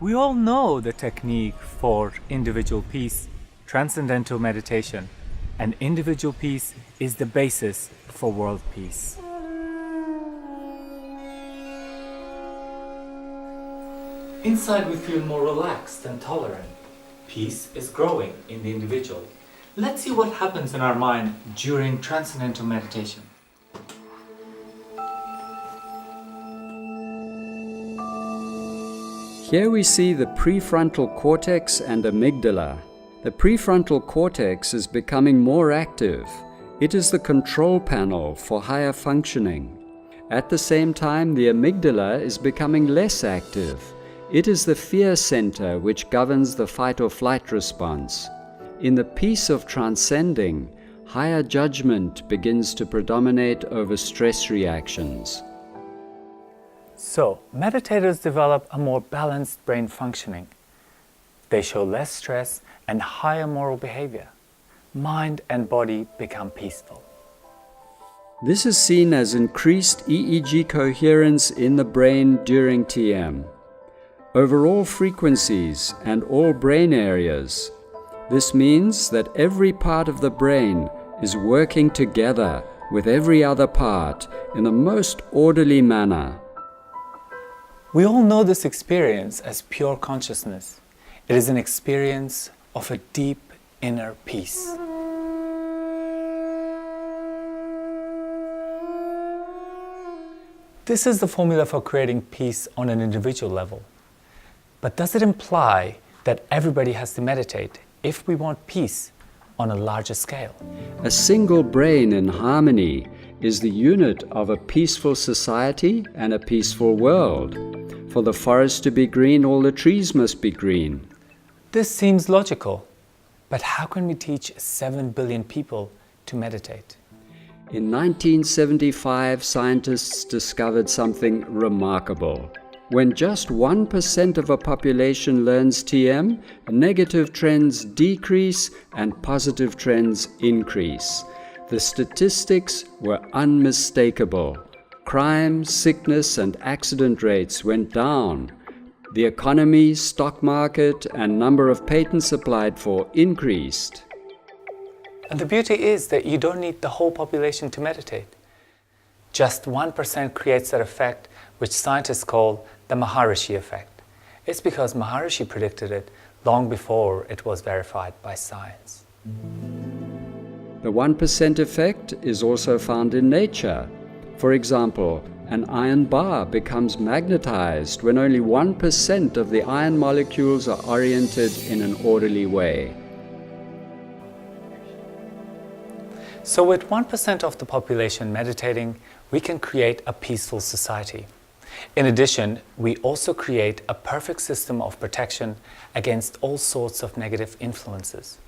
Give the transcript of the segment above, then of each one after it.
We all know the technique for individual peace, transcendental meditation, and individual peace is the basis for world peace. Inside we feel more relaxed and tolerant. Peace is growing in the individual. Let's see what happens in our mind during transcendental meditation. Here we see the prefrontal cortex and amygdala. The prefrontal cortex is becoming more active. It is the control panel for higher functioning. At the same time, the amygdala is becoming less active. It is the fear center which governs the fight or flight response. In the peace of transcending, higher judgment begins to predominate over stress reactions. So, meditators develop a more balanced brain functioning. They show less stress and higher moral behavior. Mind and body become peaceful. This is seen as increased EEG coherence in the brain during TM. Over all frequencies and all brain areas, this means that every part of the brain is working together with every other part in the most orderly manner. We all know this experience as pure consciousness. It is an experience of a deep inner peace. This is the formula for creating peace on an individual level. But does it imply that everybody has to meditate if we want peace on a larger scale? A single brain in harmony is the unit of a peaceful society and a peaceful world. For the forest to be green, all the trees must be green. This seems logical, but how can we teach 7 billion people to meditate? In 1975, scientists discovered something remarkable. When just 1% of a population learns TM, negative trends decrease and positive trends increase. The statistics were unmistakable. Crime, sickness, and accident rates went down. The economy, stock market, and number of patents applied for increased. And the beauty is that you don't need the whole population to meditate. Just 1% creates that effect, which scientists call the Maharishi effect. It's because Maharishi predicted it long before it was verified by science. The 1% effect is also found in nature. For example, an iron bar becomes magnetized when only 1% of the iron molecules are oriented in an orderly way. So with 1% of the population meditating, we can create a peaceful society. In addition, we also create a perfect system of protection against all sorts of negative influences.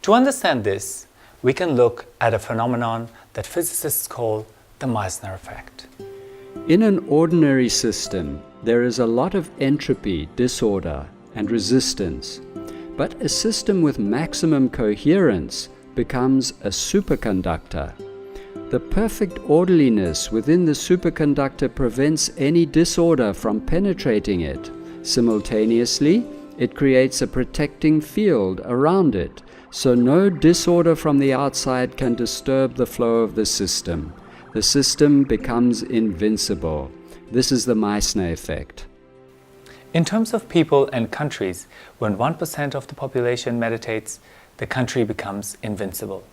To understand this, we can look at a phenomenon that physicists call the Meissner effect. In an ordinary system, there is a lot of entropy, disorder, and resistance. But a system with maximum coherence becomes a superconductor. The perfect orderliness within the superconductor prevents any disorder from penetrating it. Simultaneously, it creates a protecting field around it, so no disorder from the outside can disturb the flow of the system. The system becomes invincible. This is the Meissner effect. In terms of people and countries, when 1% of the population meditates, the country becomes invincible.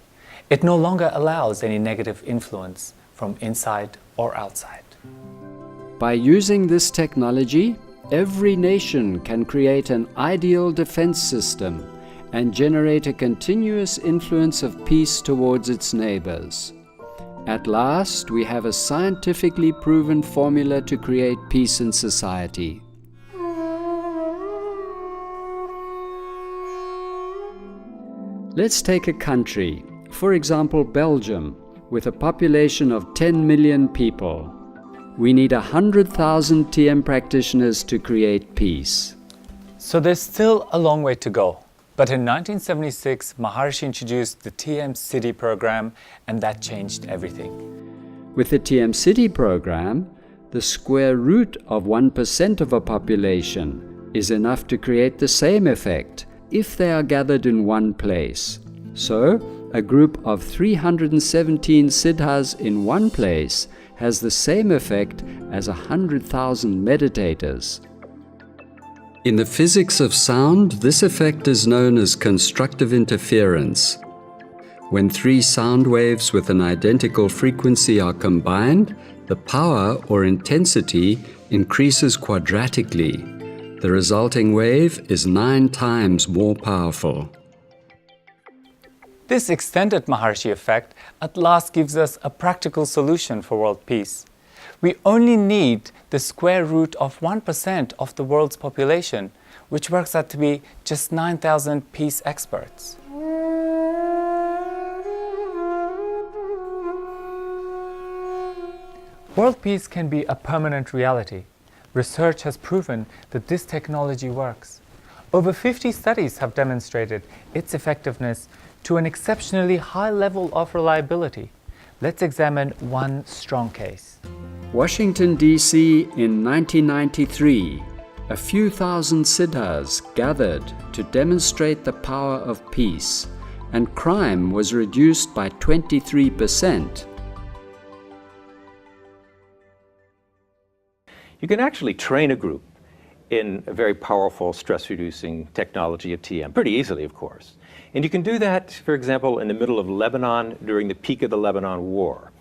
It no longer allows any negative influence from inside or outside. By using this technology, every nation can create an ideal defense system and generate a continuous influence of peace towards its neighbors. At last, we have a scientifically proven formula to create peace in society. Let's take a country, for example Belgium, with a population of 10 million people. We need 100,000 TM practitioners to create peace. So there's still a long way to go. But in 1976, Maharishi introduced the TM City program, and that changed everything. With the TM City program, the square root of 1% of a population is enough to create the same effect if they are gathered in one place. So, a group of 317 siddhas in one place has the same effect as 100,000 meditators. In the physics of sound, this effect is known as constructive interference. When three sound waves with an identical frequency are combined, the power or intensity increases quadratically. The resulting wave is 9 times more powerful. This extended Maharshi effect at last gives us a practical solution for world peace. We only need the square root of 1% of the world's population, which works out to be just 9,000 peace experts. World peace can be a permanent reality. Research has proven that this technology works. Over 50 studies have demonstrated its effectiveness to an exceptionally high level of reliability. Let's examine one strong case. Washington, D.C. in 1993, a few thousand siddhas gathered to demonstrate the power of peace, and crime was reduced by 23%. You can actually train a group in a very powerful stress-reducing technology of TM, pretty easily, of course. And you can do that, for example, in the middle of Lebanon during the peak of the Lebanon War.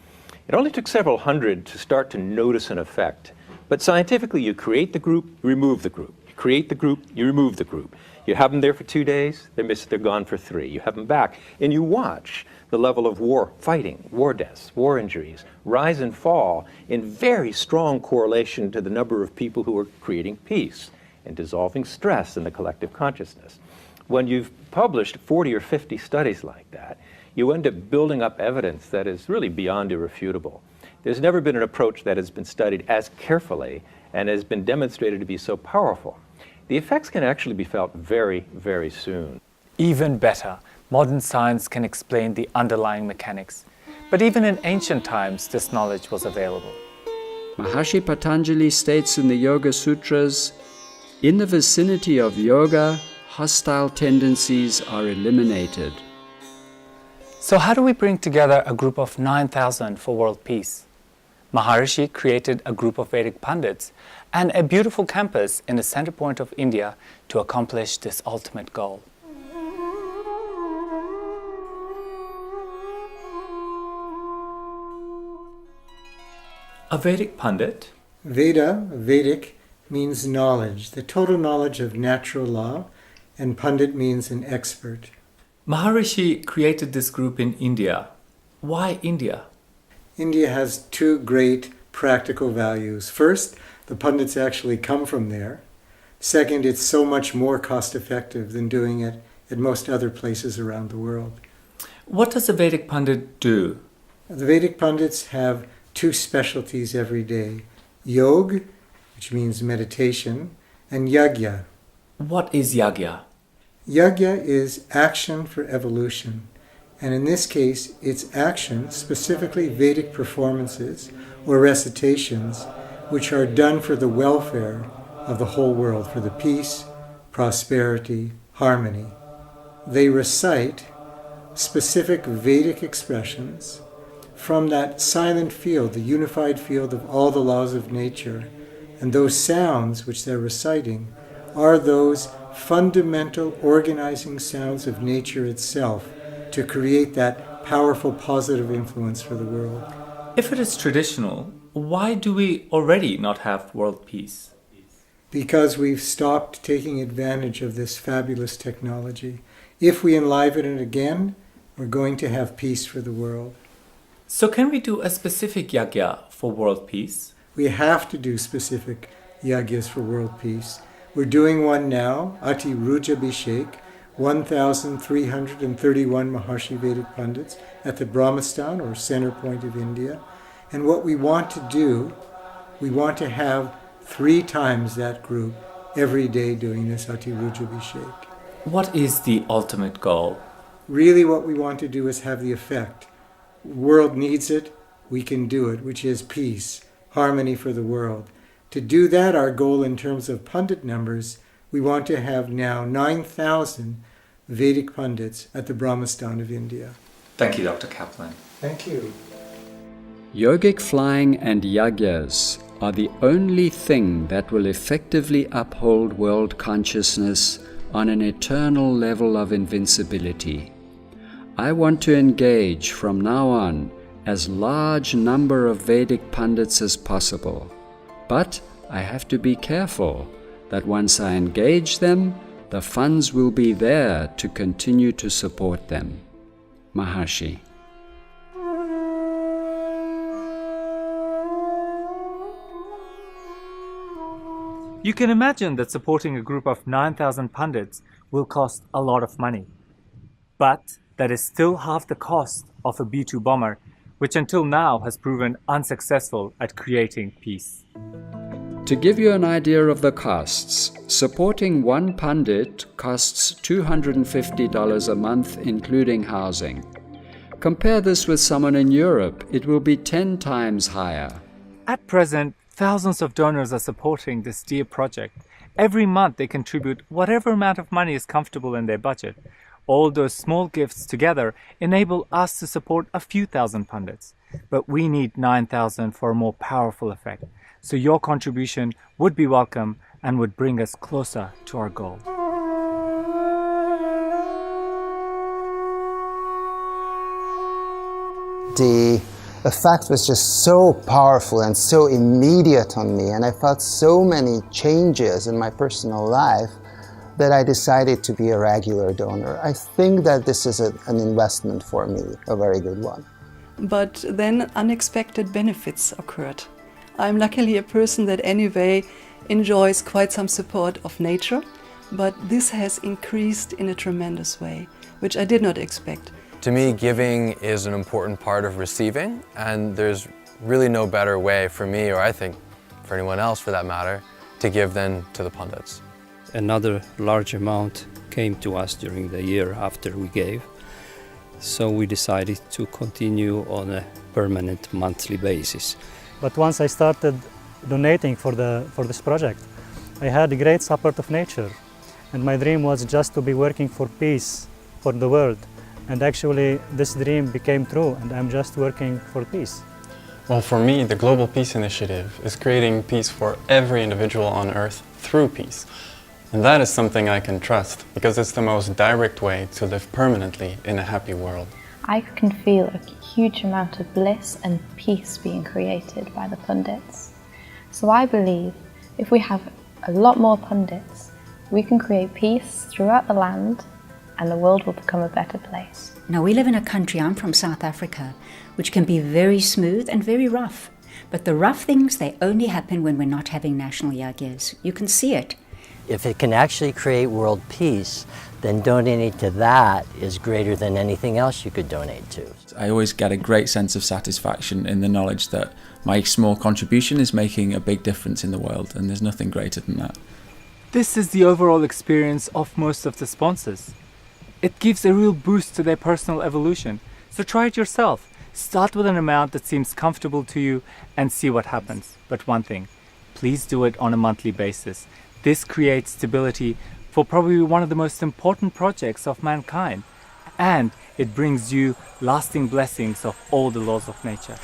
It only took several hundred to start to notice an effect. But scientifically, you create the group, you remove the group. You create the group, you remove the group. You have them there for 2 days, they're gone for 3. You have them back, and you watch the level of war fighting, war deaths, war injuries, rise and fall in very strong correlation to the number of people who are creating peace and dissolving stress in the collective consciousness. When you've published 40 or 50 studies like that, you end up building up evidence that is really beyond irrefutable. There's never been an approach that has been studied as carefully and has been demonstrated to be so powerful. The effects can actually be felt very, very soon. Even better, modern science can explain the underlying mechanics. But even in ancient times, this knowledge was available. Maharishi Patanjali states in the Yoga Sutras, in the vicinity of yoga, hostile tendencies are eliminated. So how do we bring together a group of 9,000 for world peace? Maharishi created a group of Vedic Pandits and a beautiful campus in the center point of India to accomplish this ultimate goal. A Vedic Pandit? Veda, Vedic, means knowledge, the total knowledge of natural law, and Pandit means an expert. Maharishi created this group in India. Why India? India has 2 great practical values. First, the Pandits actually come from there. Second, it's so much more cost-effective than doing it at most other places around the world. What does a Vedic Pandit do? The Vedic Pandits have 2 specialties every day. Yoga, which means meditation, and yagya. What is yagya? Yagya is action for evolution. And in this case, it's action, specifically Vedic performances or recitations, which are done for the welfare of the whole world, for the peace, prosperity, harmony. They recite specific Vedic expressions from that silent field, the unified field of all the laws of nature. And those sounds which they're reciting are those fundamental organizing sounds of nature itself to create that powerful positive influence for the world. If it is traditional, why do we already not have world peace? Because we've stopped taking advantage of this fabulous technology. If we enliven it again, we're going to have peace for the world. So can we do a specific yagya for world peace? We have to do specific yagyas for world peace. We're doing one now, Ati Rujabhishek, 1,331 Maharshi Vedic Pandits at the Brahmastan, or center point of India. And what we want to do, we want to have 3 times that group every day doing this Ati Rujabhishek. What is the ultimate goal? Really what we want to do is have the effect. The world needs it, we can do it, which is peace, harmony for the world. To do that, our goal in terms of Pandit numbers we want to have now 9,000 Vedic Pundits at the Brahmastan of India. Thank you, Dr. Kaplan. Thank you. Yogic flying and yagyas are the only thing that will effectively uphold world consciousness on an eternal level of invincibility. I want to engage from now on as large number of Vedic pundits as possible, but I have to be careful that once I engage them, the funds will be there to continue to support them. Maharshi. You can imagine that supporting a group of 9,000 pundits will cost a lot of money. But that is still half the cost of a B-2 bomber, which until now has proven unsuccessful at creating peace. To give you an idea of the costs, supporting one pundit costs $250 a month, including housing. Compare this with someone in Europe, it will be 10 times higher. At present, thousands of donors are supporting this dear project. Every month they contribute whatever amount of money is comfortable in their budget. All those small gifts together enable us to support a few thousand pundits. But we need 9,000 for a more powerful effect. So your contribution would be welcome and would bring us closer to our goal. The effect was just so powerful and so immediate on me, and I felt so many changes in my personal life that I decided to be a regular donor. I think that this is an investment for me, a very good one. But then unexpected benefits occurred. I'm luckily a person that anyway enjoys quite some support of nature, but this has increased in a tremendous way, which I did not expect. To me, giving is an important part of receiving, and there's really no better way for me, or I think for anyone else for that matter, to give than to the pundits. Another large amount came to us during the year after we gave, so we decided to continue on a permanent monthly basis. But once I started donating for this project, I had a great support of nature, and my dream was just to be working for peace for the world. And actually, this dream became true, and I'm just working for peace. Well, for me, the Global Peace Initiative is creating peace for every individual on Earth through peace. And that is something I can trust, because it's the most direct way to live permanently in a happy world. I can feel a huge amount of bliss and peace being created by the pundits. So I believe if we have a lot more pundits, we can create peace throughout the land, and the world will become a better place. Now, we live in a country, I'm from South Africa, which can be very smooth and very rough. But the rough things, they only happen when we're not having national yagyas. You can see it. If it can actually create world peace, then donating to that is greater than anything else you could donate to. I always get a great sense of satisfaction in the knowledge that my small contribution is making a big difference in the world, and there's nothing greater than that. This is the overall experience of most of the sponsors. It gives a real boost to their personal evolution. So try it yourself. Start with an amount that seems comfortable to you and see what happens. But one thing, please do it on a monthly basis. This creates stability for probably one of the most important projects of mankind. And it brings you lasting blessings of all the laws of nature.